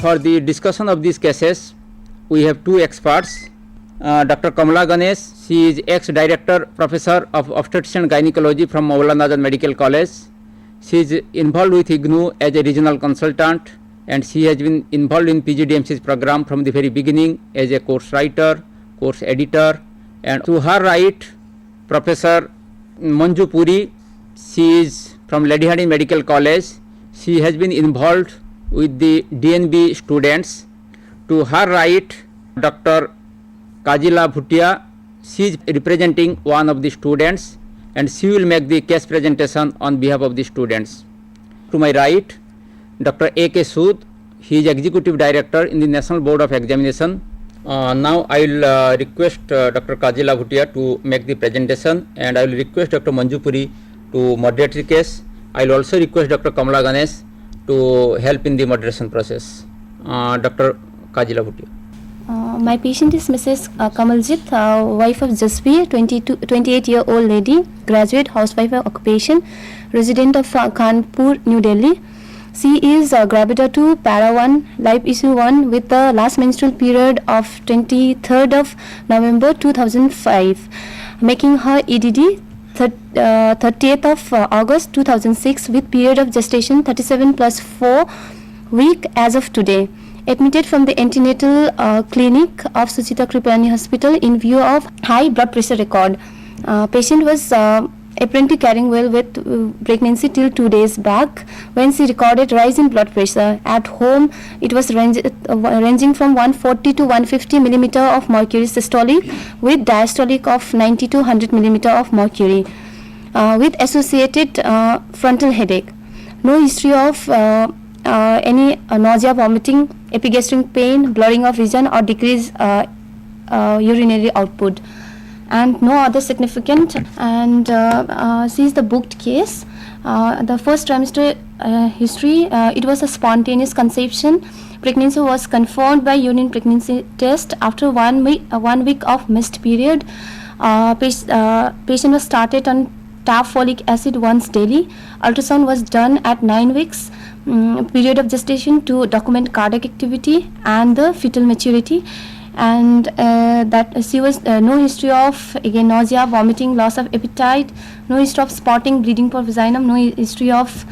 For the discussion of these cases, we have two experts. Dr. Kamala Ganesh, she is ex-director, professor of obstetrician gynecology from Maulana Azad Medical College. She is involved with IGNU as a regional consultant, and she has been involved in PGDMCH program from the very beginning as a course writer, course editor. And to her right, Professor Manju Puri, she is from Lady Hardinge Medical College. She has been involved with the DNB students. To her right, Dr. Kajila Bhutia, she is representing one of the students, and she will make the case presentation on behalf of the students. To my right, Dr. A.K. Sood, he is Executive Director in the National Board of Examination. Now I will request Dr. Kajila Bhutia to make the presentation, and I will request Dr. Manju Puri to moderate the case. I will also request Dr. Kamala Ganesh to help in the moderation process. Dr. Kajila Bhutia. My patient is Mrs. Kamaljit, wife of Jasveer, 28-year-old lady, graduate, housewife of occupation, resident of Kanpur, New Delhi. She is gravida 2, para 1, live issue 1 with the last menstrual period of 23rd of November 2005, making her EDD 30th of August 2006 with period of gestation 37 plus 4 week as of today. Admitted from the antenatal clinic of Suchita Kripalani Hospital in view of high blood pressure record. Patient was apparently carrying well with pregnancy till 2 days back when she recorded rise in blood pressure. At home, it was ranging from 140 to 150 millimeter of mercury systolic with diastolic of 90 to 100 millimeter of mercury with associated frontal headache. No history of any nausea, vomiting, epigastric pain, blurring of vision or decreased urinary output, and no other significant. And she is the booked case. The first trimester history, it was a spontaneous conception. Pregnancy was confirmed by urine pregnancy test after 1 week of missed period. Patient was started on tap folic acid once daily. Ultrasound was done at 9 weeks. Period of gestation to document cardiac activity and the fetal maturity, and that she was no history of again nausea, vomiting, loss of appetite, no history of spotting, bleeding for vaginum, no history of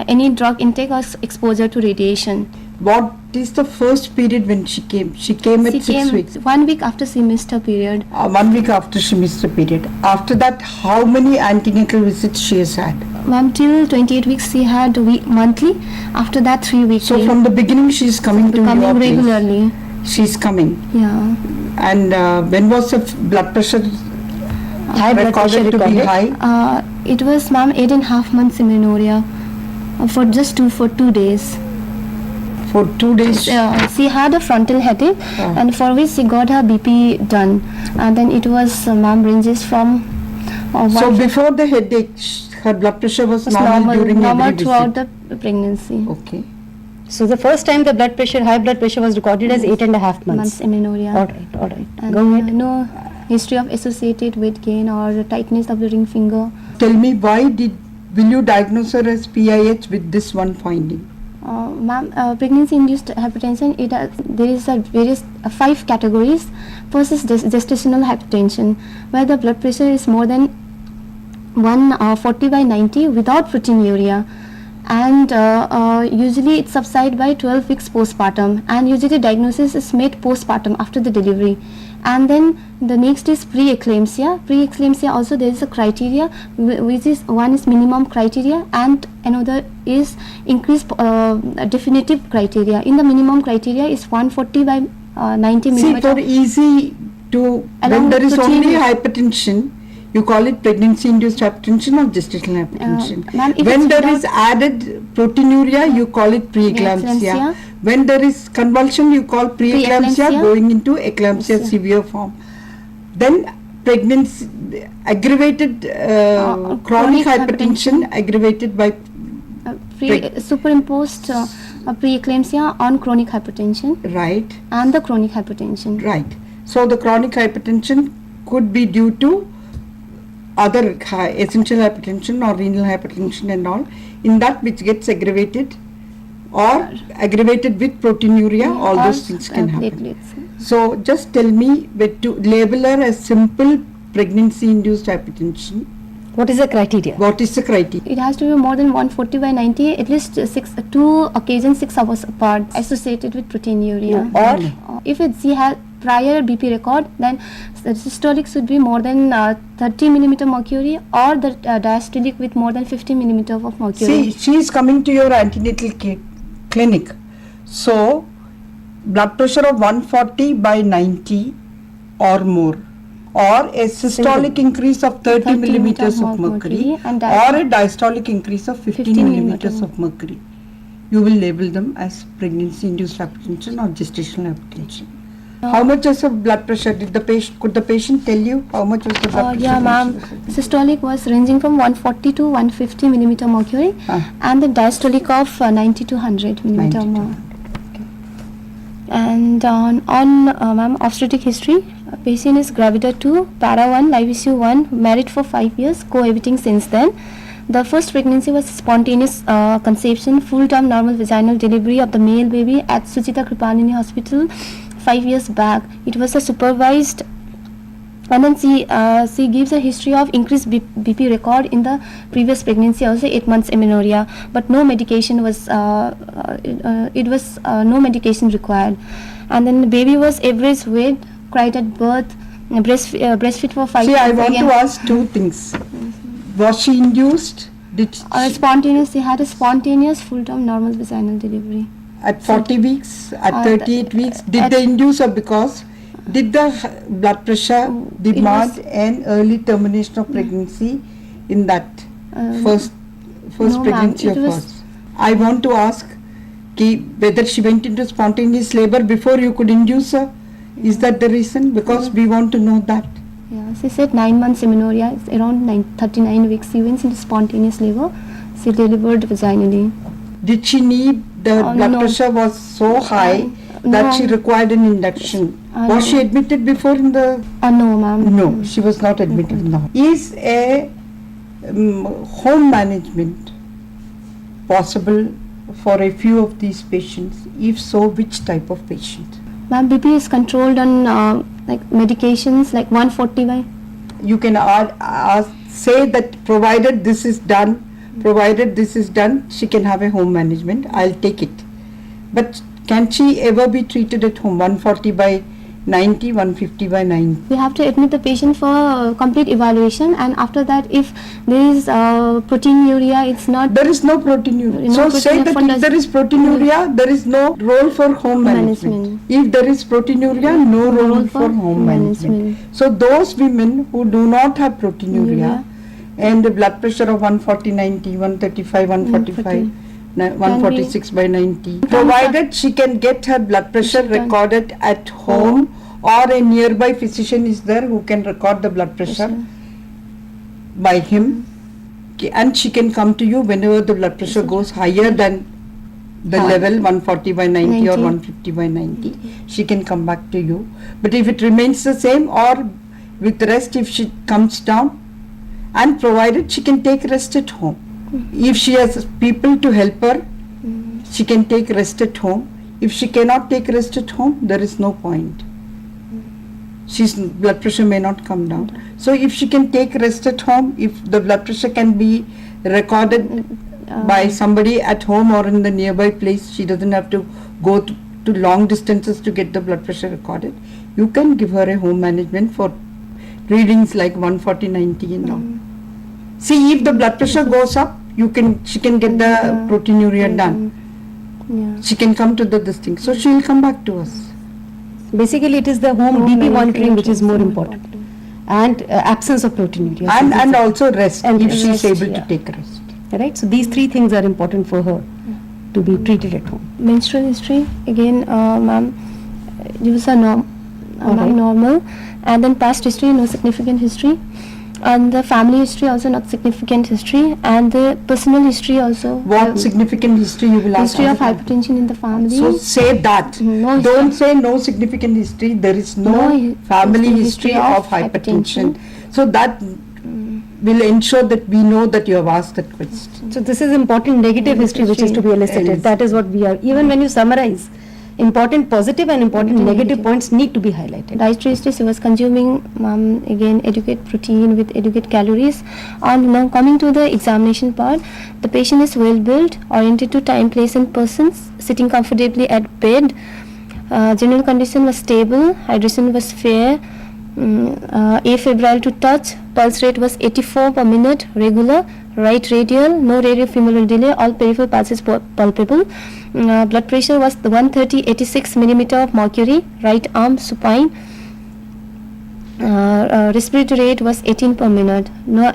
any drug intake or exposure to radiation. What is the first period when she came? She came at 6 weeks. 1 week after she missed her period. 1 week after she missed the period. After that, how many antenatal visits she has had? Ma'am, till 28 weeks she had monthly. After that, 3 weeks. So from the beginning she is coming to your place? Regularly. She is coming. Yeah. And when was the blood pressure recorded to be high? It was, ma'am, 8.5 months amenorrhea for just 2 days. For 2 days? She had a frontal headache, and for which she got her BP done, and then it was ma'am ranges from. So before the headache, her blood pressure was normal during every visit? Throughout the pregnancy. Okay. So the first time the blood pressure, high blood pressure was recorded as 8.5 months. Amenorrhea. All right. And Go ahead. No history of associated weight gain or tightness of the ring finger. Tell me, will you diagnose her as PIH with this one finding? Ma'am, pregnancy-induced hypertension, there is various 5 categories. First is gestational hypertension, where the blood pressure is more than 140/90 without proteinuria, and usually it subsides by 12 weeks postpartum, and usually diagnosis is made postpartum after the delivery. And then the next is pre-eclampsia. Pre-eclampsia also there is a criteria, which is one is minimum criteria and another is increased definitive criteria. In the minimum criteria is 140/90 millimeter. See, for easy to, when there is only hypertension, you call it pregnancy-induced hypertension or gestational hypertension. When there is added proteinuria, you call it preeclampsia. When there is convulsion, you call preeclampsia going into eclampsia severe form. Then pregnancy, aggravated chronic hypertension aggravated by superimposed preeclampsia on chronic hypertension. Right. And the chronic hypertension. Right. So the chronic hypertension could be due to other essential hypertension or renal hypertension and all. In that which gets aggravated or aggravated with proteinuria, all or, those things can happen. platelets. So just tell me, to label her as simple pregnancy-induced hypertension, What is the criteria? what is the criteria? It has to be more than 140/90, at least 2 occasions 6 hours apart, associated with proteinuria. Or If she has prior BP record, then the systolic should be more than 30 millimeter mercury, or the diastolic with more than 50 millimeter of mercury. See, she is coming to your antenatal clinic. So, blood pressure of 140/90 or more, or a systolic increase of 30 millimeters of mercury, and or a diastolic increase of 15 millimeters of mercury. You will label them as pregnancy-induced hypertension or gestational hypertension. How much was the blood pressure? Could the patient tell you how much was the blood pressure? Yeah, ma'am. Systolic was ranging from 140 to 150 millimeter mercury, and the diastolic of 90 to 100 millimeter 90 to mercury. And ma'am, obstetric history. Patient is gravida 2, para 1, live issue 1, married for 5 years, cohabiting since then. The first pregnancy was spontaneous conception, full-term normal vaginal delivery of the male baby at Suchita Kripalini Hospital 5 years back. It was a supervised, and then she gives a history of increased BP record in the previous pregnancy, also 8 months amenorrhea, but no medication was no medication required. And then the baby was average weight, cried at birth, breastfeed for 5 See, years. I want to ask two things. Was she induced? Did Spontaneous. She had a spontaneous full-term normal vaginal delivery. at 40 weeks, at Uh, 38 weeks? Did at- they induce her because did the blood pressure demand an early termination of pregnancy in that first no, ma'am, pregnancy it of was- hers? I want to ask whether she went into spontaneous labor before you could induce her. Is that the reason? Because we want to know that. Yeah, she said 9 months amenorrhea, it's around 39 weeks. She went into spontaneous labor. She delivered vaginally. Did she need, the blood no. pressure was so high that No. she required an induction? Was No. she admitted before in the... No, ma'am. No, she was not admitted now. Is a home management possible for a few of these patients? If so, which type of patient? Ma'am, BP is controlled on like medications like 140 by. You can say that provided this is done, she can have a home management. I'll take it. But can she ever be treated at home? 140/90, 150/90. We have to admit the patient for complete evaluation, and after that, if there is proteinuria, it's not. There is no proteinuria. No So say proteinuria that for if there is proteinuria, there is no role for home management. If there is proteinuria, no role for home management. So those women who do not have proteinuria and the blood pressure of 140/90, 135, 145, 146/90, provided she can get her blood pressure recorded at home, or a nearby physician is there who can record the blood pressure by him, and she can come to you whenever the blood pressure goes higher than the level 140/90 or 150/90. She can come back to you. But if it remains the same, or with rest, if she comes down, and provided she can take rest at home. If she has people to help her, she can take rest at home. If she cannot take rest at home, there is no point. She's blood pressure may not come down. So if she can take rest at home, if the blood pressure can be recorded by somebody at home or in the nearby place, she doesn't have to go to long distances to get the blood pressure recorded. You can give her a home management for readings like 140/90 and all. See, if the blood pressure goes up, she can get the proteinuria done. She can come to this thing. So she will come back to us. Basically, it is the home BP monitoring which is more important, and absence of proteinuria. And also rest, And if she is rest, able to take rest. Right. So these three things are important for her to be treated at home. Menstrual history, again, ma'am, it was a normal, and then past history, no significant history, and the family history also not significant history, and the personal history also. What significant history you will ask? History of hypertension in the family. So say that. No Don't say no significant history. There is no family history of hypertension. So that will ensure that we know that you have asked that question. So this is important negative history which is to be elicited. That is what we are. Even when you summarize, important positive and important negative points need to be highlighted. Dietary history, she was consuming again adequate protein with adequate calories. And now coming to the examination part, the patient is well built, oriented to time, place and persons, sitting comfortably at bed. General condition was stable, hydration was fair, afebrile to touch, pulse rate was 84 per minute, regular, right radial, no radiofemoral delay, all peripheral pulses palpable. Blood pressure was the 130/86 millimeter of mercury, right arm supine. Respiratory rate was 18 per minute. No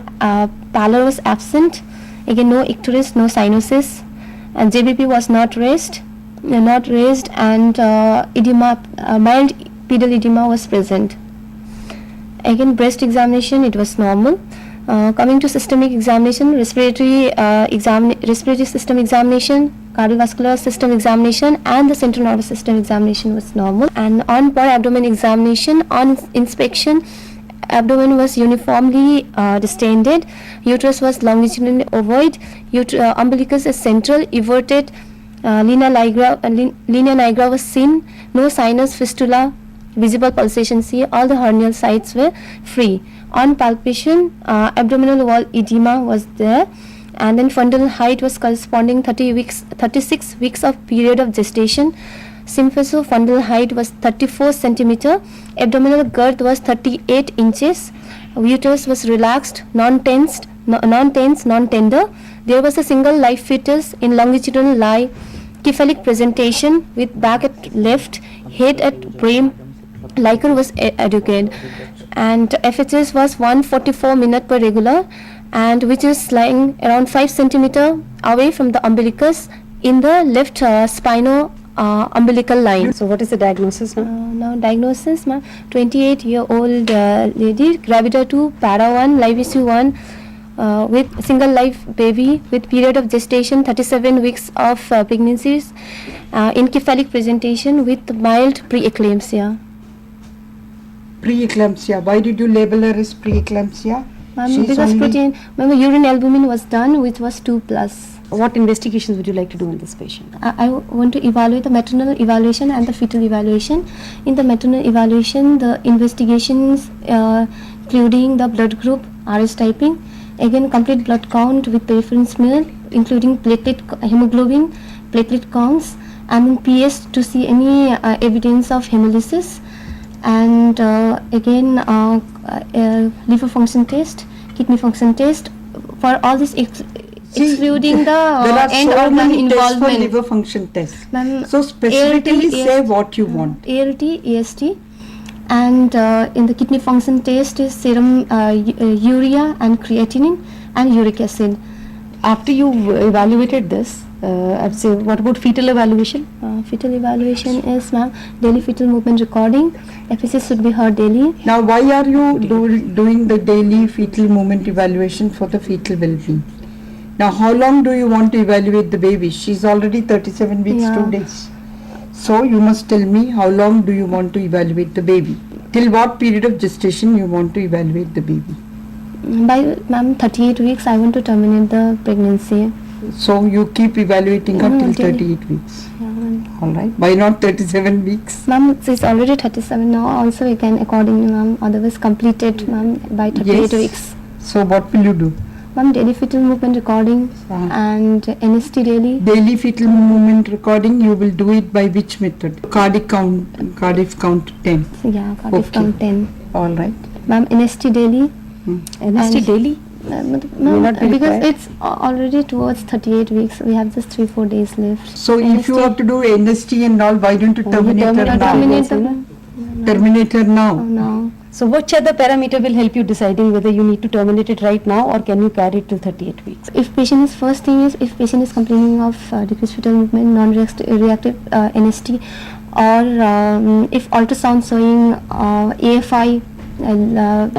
pallor was absent. Again, no icterus, no cyanosis, and JBP was not raised, and edema, mild pedal edema was present. Again, breast examination, it was normal. Coming to systemic examination, respiratory system examination, cardiovascular system examination, and the central nervous system examination was normal. And on per abdomen examination, on inspection, abdomen was uniformly distended, uterus was longitudinally ovoid, umbilicus is central, everted, linea nigra was seen, no sinus fistula, visible pulsation C, all the hernial sites were free. On palpation, abdominal wall edema was there, and then fundal height was corresponding 36 weeks of period of gestation. Symphyso fundal height was 34 centimeter, abdominal girth was 38 inches, uterus was relaxed, non-tense, non-tender. There was a single live fetus in longitudinal lie, cephalic presentation with back at left, head at brim, liquor was adequate, and FHS was 144 minute per regular, and which is lying around 5 centimeter away from the umbilicus in the left spino umbilical line. So what is the diagnosis now? Now diagnosis, 28-year-old lady, gravida 2, para 1, live issue 1, with single live baby with period of gestation 37 weeks of pregnancies, in cephalic presentation with mild preeclampsia. Preeclampsia. Why did you label her as preeclampsia? Because protein, urine albumin was done, which was 2+. What investigations would you like to do in this patient? I want to evaluate the maternal evaluation and the fetal evaluation. In the maternal evaluation, the investigations including the blood group, RS typing, again complete blood count with peripheral smear, including platelet, hemoglobin, platelet counts, and then PS to see any evidence of hemolysis, and again liver function test, kidney function test. For all this excluding the end organ involvement. For liver function test. So specifically say what you want. ALT, AST, and in the kidney function test is serum urea and creatinine and uric acid. After you evaluated this, I'd say, what about fetal evaluation? Fetal evaluation is, daily fetal movement recording. FSS should be heard daily. Now, why are you doing the daily fetal movement evaluation for the fetal well-being? Now, how long do you want to evaluate the baby? She's already 37 weeks, 2 days. So, you must tell me how long do you want to evaluate the baby? Till what period of gestation you want to evaluate the baby? By 38 weeks, I want to terminate the pregnancy. So, you keep evaluating her till 38 weeks. Yeah. Alright. Why not 37 weeks? It's already 37 now. Also, you can accordingly, otherwise completed, by 38 weeks. So, what will you do? Daily fetal movement recording and NST daily. Daily fetal movement recording, you will do it by which method? Cardiac count 10. Yeah, cardiac count 10. Alright. NST daily. NST daily? Because it's already towards 38 weeks. We have just 3-4 days left. So NST, if you have to do NST and all, why don't you terminate her now? Terminate her now. No. So which other parameter will help you deciding whether you need to terminate it right now or can you carry it till 38 weeks? If patient is, first thing is, if patient is complaining of decreased fetal movement, non-reactive NST, or if ultrasound showing AFI.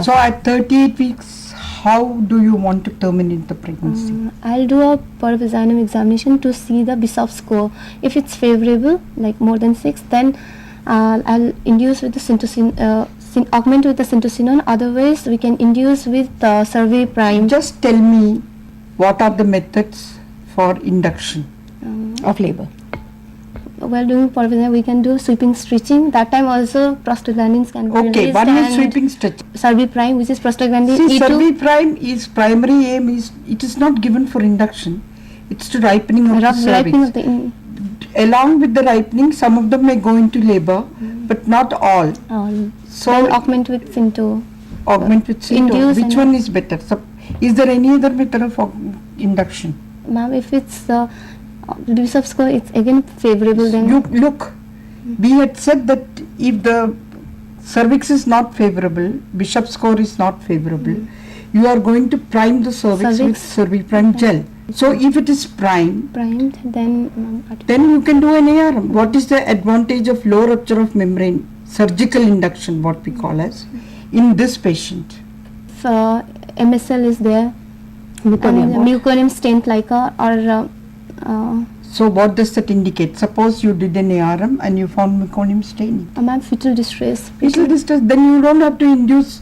So at 38 weeks, how do you want to terminate the pregnancy? I'll do a per-vaginal examination to see the Bischoff score. If it's favorable, like more than 6, then I'll induce with the augment with the syntocinon. Otherwise, we can induce with survey prime. Just tell me what are the methods for induction of labor. While doing provision, we can do sweeping stitching. That time also prostaglandins can be Okay, released. one is and sweeping stitch. Survey prime, which is prostaglandin See, E2. survey prime is primary aim is it is not given for induction. It's to ripening of the Ripening of cervix. the Along with the ripening, some of them may go into labor, but not all. So then augment with synto. augment with synto. Induce Which and- one is better? So, is there any other method of induction? Ma'am, if it's Bishop's score, it's again favorable then. You look, we had said that if the cervix is not favorable, Bishop's score is not favorable, you are going to prime the cervix with Cervix. cerviprime gel. So if it is primed, then then you can do an ARM. What is the advantage of low rupture of membrane, surgical induction, what we call as, in this patient? if MSL is there, muconium stent like or So what does that indicate? Suppose you did an ARM and you found meconium staining. ma'am, fetal distress. Fetal distress, then you don't have to induce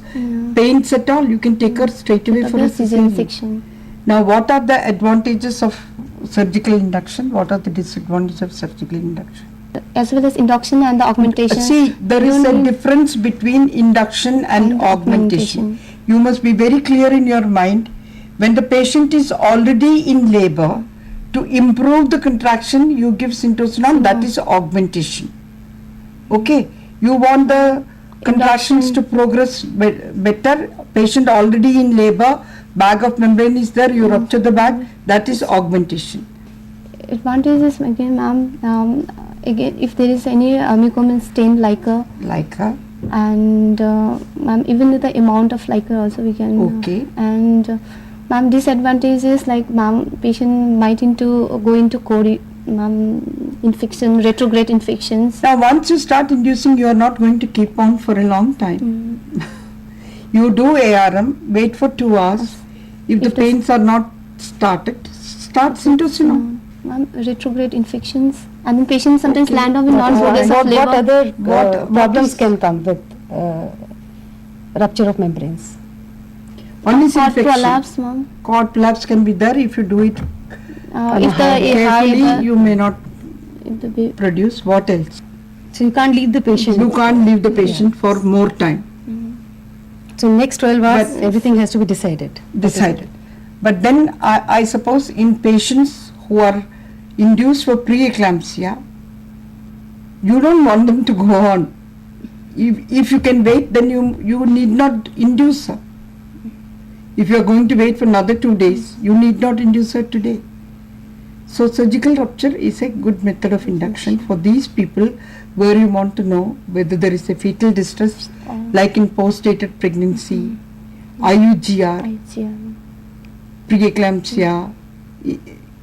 pains at all. You can take her straight away for a cesarean. section. Now, what are the advantages of surgical induction? What are the disadvantages of surgical induction? As well as induction and the augmentation. See, there is You a need- difference between induction and augmentation. You must be very clear in your mind. When the patient is already in labor, to improve the contraction, you give syntocinon, that is augmentation. Okay, you want the contractions to progress better, patient already in labor, bag of membrane is there, you rupture the bag, that is augmentation. Advantages again, ma'am. Again, if there is any mucomycin stain like and ma'am, even with the amount of liquor also we can. Okay. And ma'am, disadvantages like ma'am, patient might go into infection, retrograde infections. Now once you start inducing, you are not going to keep on for a long time. You do ARM, wait for 2 hours. If the pains are not started, start syntocinon. Ma'am, retrograde infections, and then patients sometimes land on with non-progressive What labor. other What problems is- can come with rupture of membranes? One is Cord infection. prolapse, ma'am. Cord prolapse can be there if you do it If the carefully, you may not if the ba- produce. What else? So you can't leave the patient. You can't leave the patient for more time. So next 12 hours, But- everything has to be decided. Decided. But then I suppose in patients who are induced for preeclampsia, you don't want them to go on. If you can wait, then you need not induce her. If you are going to wait for another 2 days, you need not induce her today. So surgical rupture is a good method of induction for these people where you want to know whether there is a fetal distress like in post-dated pregnancy, IUGR, preeclampsia.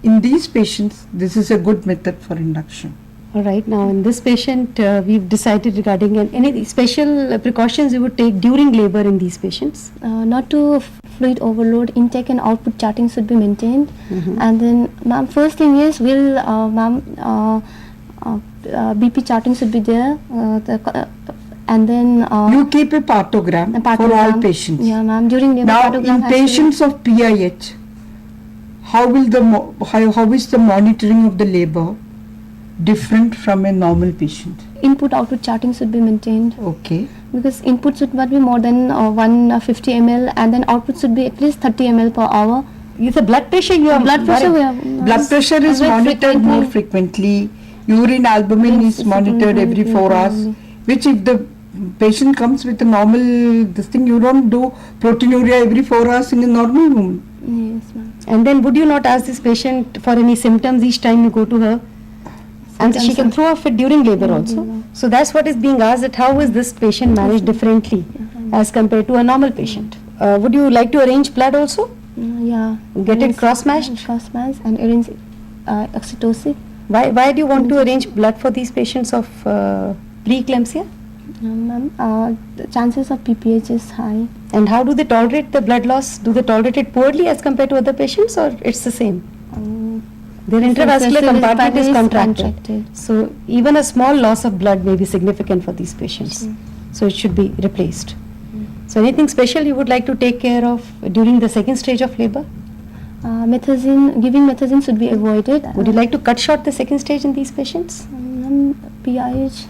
In these patients, this is a good method for induction. All right, now in this patient, we've decided regarding any special precautions you would take during labor in these patients. not to fluid overload, intake and output charting should be maintained. And then, ma'am, first thing is, BP charting should be there. And then You keep a parthogram for all patients. Yeah, ma'am. During labor, Now, parthogram in has to be- patients of PIH, how is the monitoring of the labor different from a normal patient? Input-output charting should be maintained, Okay. because input should not be more than 150 ml, and then output should be at least 30 ml per hour. If the blood pressure, you have Blood pressure, we have, Blood pressure is very monitored more frequently. Urine albumin Yes, is monitored every 4 hours. Which if the patient comes with a normal this thing, you don't do proteinuria every 4 hours in a normal woman. Yes, ma'am. And then would you not ask this patient for any symptoms each time you go to her? And she can throw a fit during labor also. So that's what is being asked, that how is this patient managed differently as compared to a normal patient? Would you like to arrange blood also? Yeah. Get it cross-matched? Cross-matched and arrange oxytocin. Why do you want to arrange blood for these patients of preeclampsia? Ma'am, the chances of PPH is high. And how do they tolerate the blood loss? Do they tolerate it poorly as compared to other patients, or it's the same? Their intravascular compartment is contracted. So even a small loss of blood may be significant for these patients. so it should be replaced. So anything special you would like to take care of during the second stage of labor? Giving methazine should be avoided. Would you like to cut short the second stage in these patients? PIH,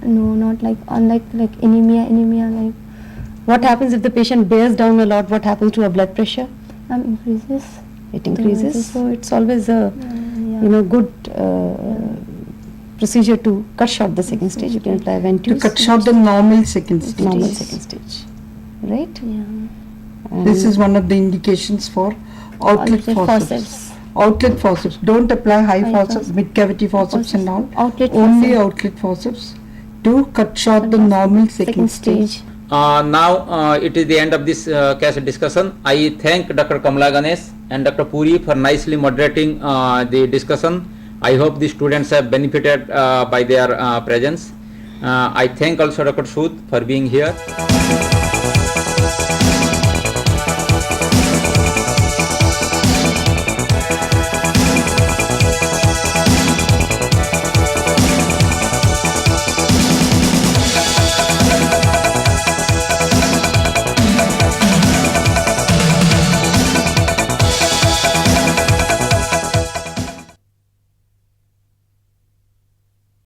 no, not like, unlike like anemia like. What happens if the patient bears down a lot? What happens to her blood pressure? Increases. It increases. So it's always a good procedure to cut short the second stage. You can apply To ventus. cut short the normal second stage. Normal second stage, right? Yeah. And This is one of the indications for outlet forceps. Outlet forceps. Don't apply high forceps, mid cavity forceps and all. Outlet Only forceps. outlet forceps to cut short the normal second stage. Now it is the end of this case discussion. I thank Dr. Kamala Ganesh and Dr. Puri for nicely moderating the discussion. I hope the students have benefited by their presence. I thank also Dr. Sood for being here.